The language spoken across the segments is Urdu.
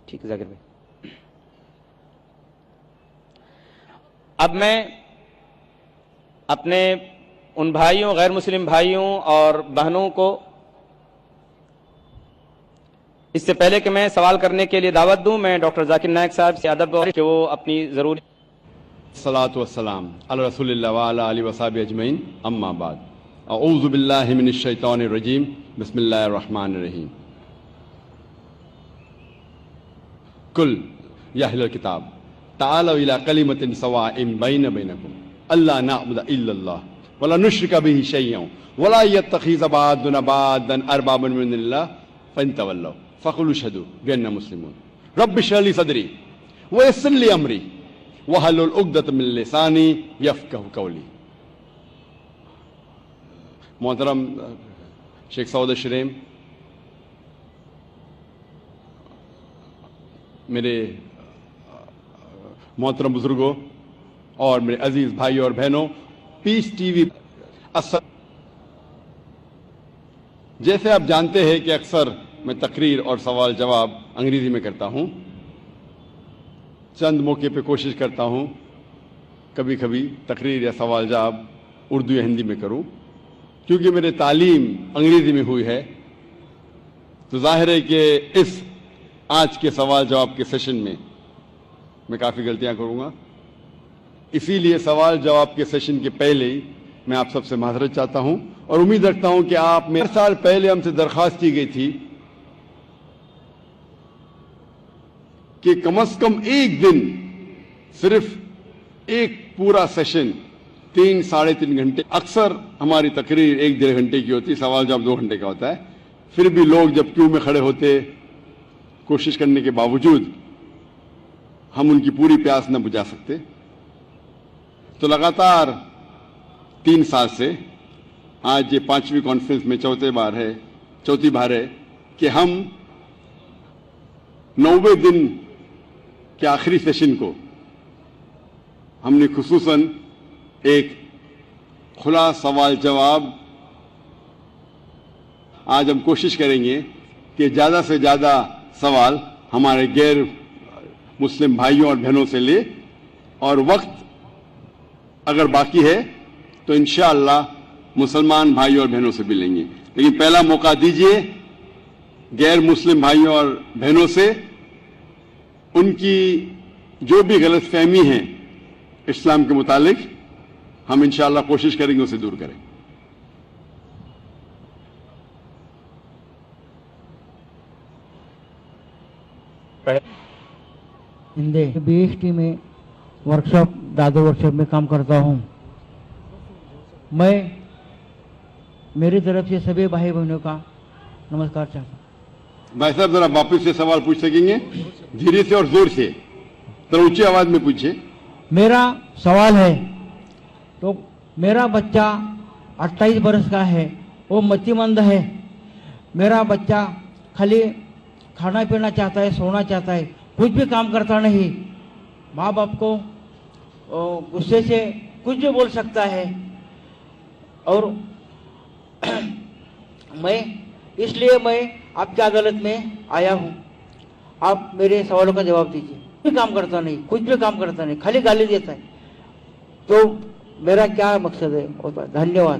ٹھیک ہے ذاکر بھائی. اب میں اپنے ان بھائیوں، غیر مسلم بھائیوں اور بہنوں کو اس سے پہلے کہ میں سوال کرنے کے لیے دعوت دوں، میں ڈاکٹر ذاکر نائک صاحب سے ادب کہ وہ اپنی ضروری الصلاۃ والسلام علی رسول اللہ وعلی آلہ وصحبہ اجمعین، اما بعد، اعوذ باللہ من الشیطان الرجیم، بسم اللہ الرحمن الرحیم. قل یا اہل الکتاب تعالوا الی کلمۃ سواء بینکم الا نعبد الا اللہ ولا نشرک بہ شیئا ولا یتخذ بعضنا بعضا اربابا من اللہ فان تولوا فقولوا اشہدوا بأننا مسلمون. رب اشرح لی صدری ویسر لی امری وحلل عقدۃ من لسانی یفقہوا قولی. محترم شیخ سعود شریم، میرے محترم بزرگوں اور میرے عزیز بھائیوں اور بہنوں، پیس ٹی وی جیسے آپ جانتے ہیں کہ اکثر میں تقریر اور سوال جواب انگریزی میں کرتا ہوں. چند موقع پہ کوشش کرتا ہوں کبھی کبھی تقریر یا سوال جواب اردو یا ہندی میں کروں. کیونکہ میری تعلیم انگریزی میں ہوئی ہے تو ظاہر ہے کہ اس آج کے سوال جواب کے سیشن میں کافی غلطیاں کروں گا. اسی لیے سوال جواب کے سیشن کے پہلے ہی میں آپ سب سے معذرت چاہتا ہوں اور امید رکھتا ہوں کہ آپ میں 1 سال پہلے ہم سے درخواست کی گئی تھی کہ کم از کم ایک دن صرف ایک پورا سیشن 3-3.5 گھنٹے، اکثر ہماری تقریر 1-1.5 گھنٹے کی ہوتی، سوال جواب 2 گھنٹے کا ہوتا ہے. پھر بھی لوگ جب کیوں میں کھڑے ہوتے، کوشش کرنے کے باوجود ہم ان کی پوری پیاس نہ بجھا سکتے. تو لگاتار 3 سال سے آج یہ 5ویں کانفرنس میں چوتھی بار ہے کہ ہم 90 دن کے آخری سیشن کو ہم نے خصوصاً ایک کھلا سوال جواب، آج ہم کوشش کریں گے کہ زیادہ سے زیادہ سوال ہمارے غیر مسلم بھائیوں اور بہنوں سے لے، اور وقت اگر باقی ہے تو انشاءاللہ مسلمان بھائیوں اور بہنوں سے بھی لیں گے. لیکن پہلا موقع دیجئے غیر مسلم بھائیوں اور بہنوں سے ان کی جو بھی غلط فہمی ہیں اسلام کے متعلق، ہم انشاءاللہ کوشش کریں گے اسے دور کریں. BST میں ورکشاپ دادو ورکشاپ میں کام کرتا ہوں. میں میری طرف سے سبھی بھائی بہنوں کا نمسکار چاہتا ہوں. بھائی صاحب ذرا واپس سے سوال پوچھ سکیں گے؟ دھیرے سے اور زور سے، ذرا اونچی آواز میں پوچھیں. میرا سوال ہے تو میرا بچہ 28 برس کا ہے، وہ متی مند ہے. میرا بچہ خالی کھانا پینا چاہتا ہے، سونا چاہتا ہے، کچھ بھی کام کرتا نہیں. ماں باپ کو غصے سے کچھ بھی بول سکتا ہے. اور اس لیے میں آپ کی عدالت میں آیا ہوں. آپ میرے سوالوں کا جواب دیجیے. کچھ بھی کام کرتا نہیں، کچھ بھی کام کرتا نہیں، خالی گالی دیتا ہے. تو میرا کیا مقصد ہے؟ دھنیہ واد.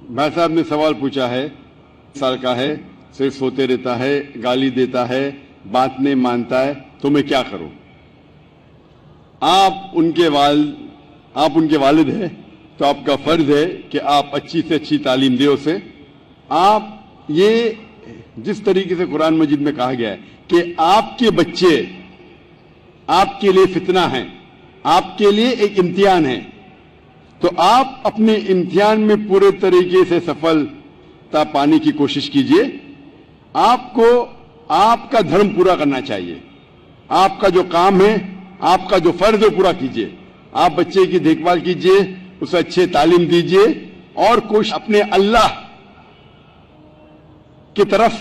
بھائی صاحب نے سوال پوچھا ہے، 1 سال کا ہے، صرف سوتے رہتا ہے، گالی دیتا ہے، بات نہیں مانتا ہے، تو میں کیا کروں؟ آپ ان کے والد ہیں تو آپ کا فرض ہے کہ آپ اچھی سے اچھی تعلیم دیں اسے. آپ یہ جس طریقے سے قرآن مجید میں کہا گیا ہے کہ آپ کے بچے آپ کے لیے فتنہ ہیں، آپ کے لیے ایک امتحان ہے، تو آپ اپنے امتحان میں پورے طریقے سے سفلتا پانے کی کوشش کیجئے. آپ کو آپ کا دھرم پورا کرنا چاہیے. آپ کا جو کام ہے، آپ کا جو فرض ہے پورا کیجئے. آپ بچے کی دیکھ بھال کیجئے، اسے اچھے تعلیم دیجئے اور کوشش اپنے اللہ کی طرف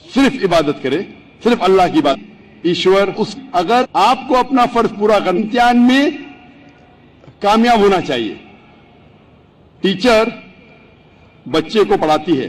صرف عبادت کرے، صرف اللہ کی بات. ایشور اگر آپ کو اپنا فرض پورا کرنا، امتحان میں کامیاب ہونا چاہیے. ٹیچر بچے کو پڑھاتی ہے،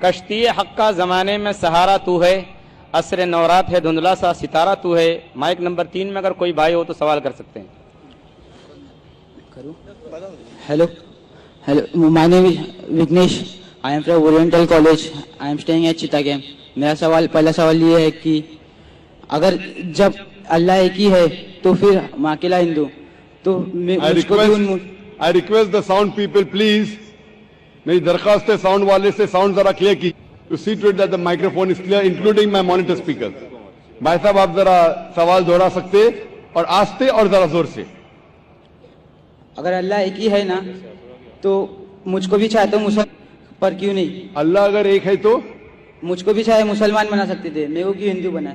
کشتی حق کا زمانے میں سہارا تو ہے، عصر نورات ہے دھندلا سا ستارہ تو ہے۔ مائک نمبر 3 میں اگر کوئی بھائی ہو تو سوال کر سکتے ہیں۔ Hello, my name is Vignesh. I am from Oriental College. I am staying at Chittagam. میرا پہلا سوال یہ ہے کہ اگر جب اللہ ایک ہی ہے تو پھر میں اکیلا ہندو تو I request the sound people please. میری درخواست ہے ساؤنڈ والے سے ساؤنڈ ذرا کلیئر کی. You see to it that the microphone is clear, including my monitor speakers. بھائی صاحب آپ ذرا سوال دوہرا سکتے اور آستے اور ذرا زور سے. اگر اللہ ایک ہی ہے نا تو مجھ کو بھی چاہے تو پر کیوں نہیں؟ اللہ اگر ایک ہے تو مجھ کو بھی چاہے مسلمان بنا سکتے تھے، میرے کو کیوں ہندو بنا؟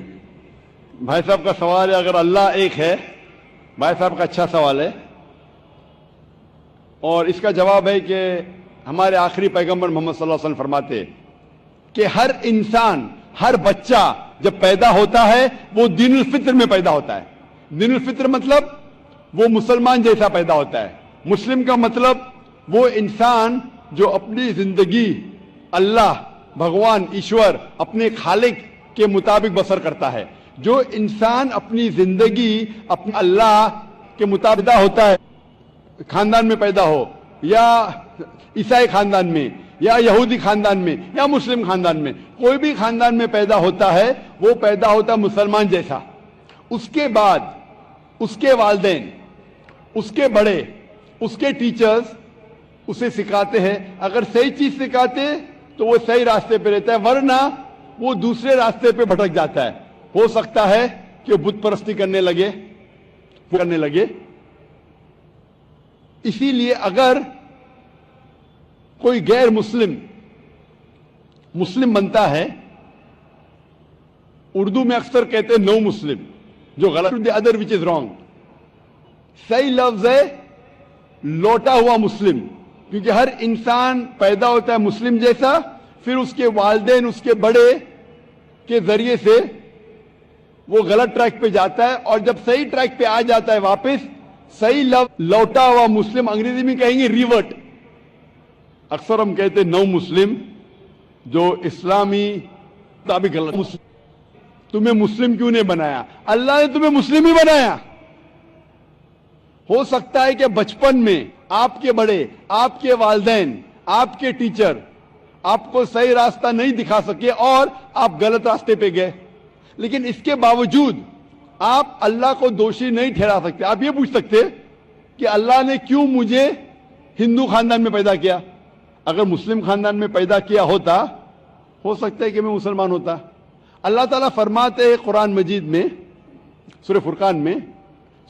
بھائی صاحب کا سوال ہے اگر اللہ ایک ہے. بھائی صاحب کا اچھا سوال ہے اور اس کا جواب ہے کہ ہمارے آخری پیغمبر محمد صلی اللہ علیہ وسلم فرماتے کہ ہر انسان، ہر بچہ جب پیدا ہوتا ہے وہ دین الفطر میں پیدا ہوتا ہے. دین الفطر مطلب وہ مسلمان جیسا پیدا ہوتا ہے. مسلم کا مطلب وہ انسان جو اپنی زندگی اللہ بھگوان ایشور اپنے خالق کے مطابق بسر کرتا ہے. جو انسان اپنی زندگی اپنے اللہ کے مطابق ہوتا ہے، خاندان میں پیدا ہو یا عیسائی خاندان میں یا یہودی خاندان میں یا مسلم خاندان میں، کوئی بھی خاندان میں پیدا ہوتا ہے وہ پیدا ہوتا ہے مسلمان جیسا. اس کے بعد اس کے والدین، اس کے بڑے، اس کے ٹیچرز اسے سکھاتے ہیں. اگر صحیح چیز سکھاتے تو وہ صحیح راستے پہ رہتا ہے، ورنہ وہ دوسرے راستے پہ بھٹک جاتا ہے. ہو سکتا ہے کہ بت پرستی کرنے لگے. اسی لیے اگر کوئی غیر مسلم بنتا ہے، اردو میں اکثر کہتے ہیں نو مسلم، جو غلط، the other which is wrong. صحیح لفظ ہے لوٹا ہوا مسلم، کیونکہ ہر انسان پیدا ہوتا ہے مسلم جیسا، پھر اس کے والدین، اس کے بڑے کے ذریعے سے وہ غلط ٹریک پہ جاتا ہے، اور جب صحیح ٹریک پہ آ جاتا ہے واپس، صحیح لفظ لوٹا ہوا مسلم، انگریزی میں کہیں گے ریورٹ. اکثر ہم کہتے ہیں نو مسلم، جو اسلامی مطابق غلط. تمہیں مسلم کیوں نہیں بنایا؟ اللہ نے تمہیں مسلم ہی بنایا. ہو سکتا ہے کہ بچپن میں آپ کے بڑے، آپ کے والدین، آپ کے ٹیچر آپ کو صحیح راستہ نہیں دکھا سکے اور آپ غلط راستے پہ گئے، لیکن اس کے باوجود آپ اللہ کو دوشی نہیں ٹھہرا سکتے. آپ یہ پوچھ سکتے کہ اللہ نے کیوں مجھے ہندو خاندان میں پیدا کیا؟ اگر مسلم خاندان میں پیدا کیا ہوتا ہو سکتا ہے کہ میں مسلمان ہوتا. اللہ تعالیٰ فرماتے ہیں قرآن مجید میں سورہ فرقان میں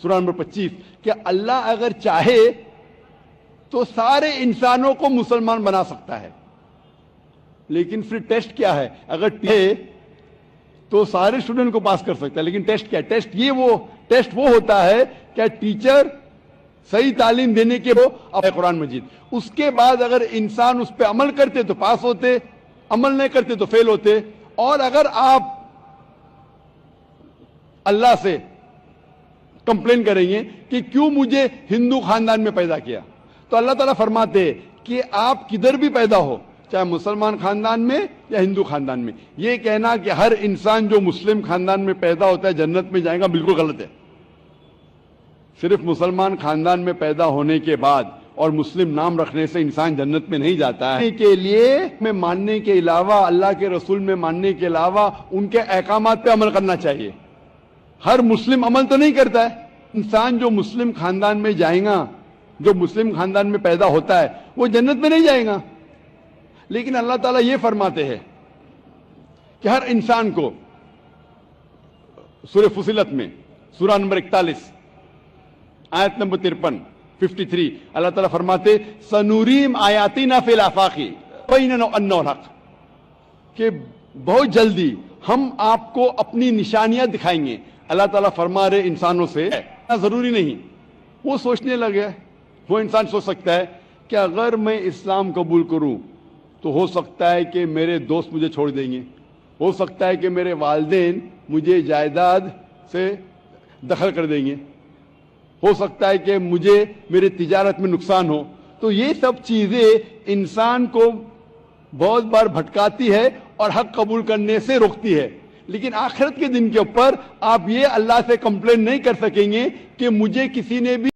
سورہ نمبر 25 کہ اللہ اگر چاہے تو سارے انسانوں کو مسلمان بنا سکتا ہے، لیکن پھر ٹیسٹ کیا ہے؟ اگر تو سارے اسٹوڈنٹ کو پاس کر سکتا ہے، لیکن ٹیسٹ کیا ہے؟ ٹیسٹ وہ ہوتا ہے کہ ٹیچر صحیح تعلیم دینے کے وہ قرآن مجید. اس کے بعد اگر انسان اس پہ عمل کرتے تو پاس ہوتے، عمل نہیں کرتے تو فیل ہوتے. اور اگر آپ اللہ سے کمپلین کریں گے کہ کیوں مجھے ہندو خاندان میں پیدا کیا، تو اللہ تعالیٰ فرماتے کہ آپ کدھر بھی پیدا ہو، چاہے مسلمان خاندان میں یا ہندو خاندان میں، یہ کہنا کہ ہر انسان جو مسلم خاندان میں پیدا ہوتا ہے جنت میں جائے گا، بالکل غلط ہے. صرف مسلمان خاندان میں پیدا ہونے کے بعد اور مسلم نام رکھنے سے انسان جنت میں نہیں جاتا ہے. کے لیے میں ماننے کے علاوہ، اللہ کے رسول میں ماننے کے علاوہ ان کے احکامات پہ عمل کرنا چاہیے. ہر مسلم عمل تو نہیں کرتا ہے. انسان جو مسلم خاندان میں جائے گا، جو مسلم خاندان میں پیدا ہوتا ہے، وہ جنت میں نہیں جائے گا. لیکن اللہ تعالیٰ یہ فرماتے ہیں کہ ہر انسان کو سورہ فصلت میں سورہ نمبر 41 آیت نمبر 53 اللہ تعالیٰ فرماتے سنوریم آیاتنا فی الآفاق بیننا انہ الحق، کہ بہت جلدی ہم آپ کو اپنی نشانیاں دکھائیں گے. اللہ تعالیٰ فرما رہے انسانوں سے ضروری نہیں. وہ سوچنے لگے، وہ انسان سوچ سکتا ہے کہ اگر میں اسلام قبول کروں تو ہو سکتا ہے کہ میرے دوست مجھے چھوڑ دیں گے، ہو سکتا ہے کہ میرے والدین مجھے جائیداد سے دخل کر دیں گے، ہو سکتا ہے کہ مجھے میرے تجارت میں نقصان ہو. تو یہ سب چیزیں انسان کو بہت بار بھٹکاتی ہے اور حق قبول کرنے سے روکتی ہے، لیکن آخرت کے دن کے اوپر آپ یہ اللہ سے کمپلین نہیں کر سکیں گے کہ مجھے کسی نے بھی